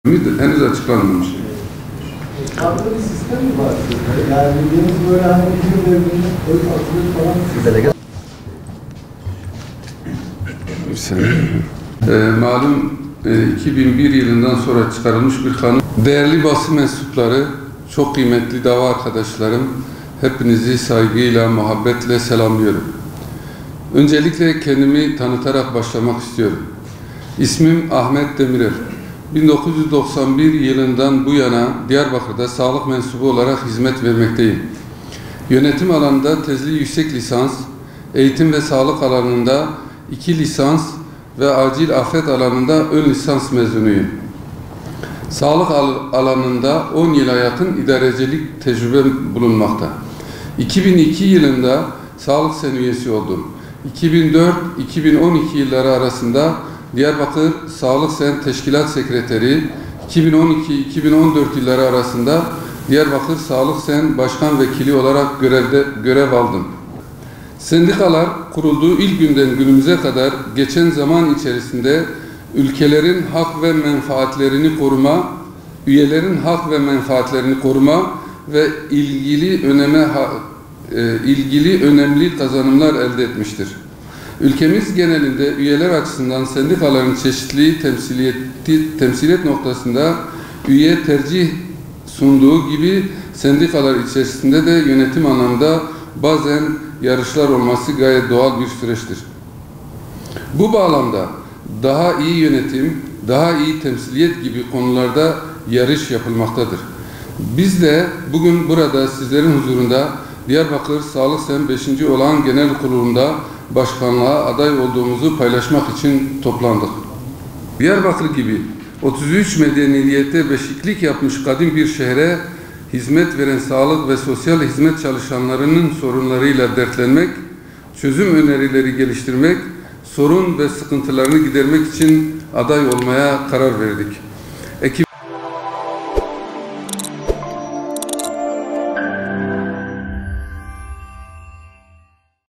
Henüz açıklanmamış. Farklı bir sistem mi var? Yani bildiğiniz böyle hani bir devrinde oy atılır falan. Sizlere Bir saniye. Malum 2001 yılından sonra çıkarılmış bir kanun. Değerli basın mensupları, çok kıymetli dava arkadaşlarım, hepinizi saygıyla, muhabbetle selamlıyorum. Öncelikle kendimi tanıtarak başlamak istiyorum. İsmim Ahmet Demirel. 1991 yılından bu yana Diyarbakır'da sağlık mensubu olarak hizmet vermekteyim. Yönetim alanında tezli yüksek lisans, eğitim ve sağlık alanında 2 lisans ve acil afet alanında ön lisans mezunuyum. Sağlık alanında 10 yıla yakın idarecilik tecrübem bulunmakta. 2002 yılında Sağlık Sen üyesi oldum. 2004-2012 yılları arasında Diyarbakır Sağlık Sen Teşkilat Sekreteri, 2012-2014 yılları arasında Diyarbakır Sağlık Sen Başkan Vekili olarak görev aldım. Sendikalar kurulduğu ilk günden günümüze kadar geçen zaman içerisinde ülkelerin hak ve menfaatlerini koruma, üyelerin hak ve menfaatlerini koruma ve ilgili önemli kazanımlar elde etmiştir. Ülkemiz genelinde üyeler açısından sendikaların çeşitli temsiliyet noktasında üye tercih sunduğu gibi sendikalar içerisinde de yönetim anlamında bazen yarışlar olması gayet doğal bir süreçtir. Bu bağlamda daha iyi yönetim, daha iyi temsiliyet gibi konularda yarış yapılmaktadır. Biz de bugün burada sizlerin huzurunda Diyarbakır Sağlık Sen 5. Olağan Genel Kurulu'nda başkanlığa aday olduğumuzu paylaşmak için toplandık. Diyarbakır gibi 33 medeniyete beşiklik yapmış kadim bir şehre hizmet veren sağlık ve sosyal hizmet çalışanlarının sorunlarıyla dertlenmek, çözüm önerileri geliştirmek, sorun ve sıkıntılarını gidermek için aday olmaya karar verdik.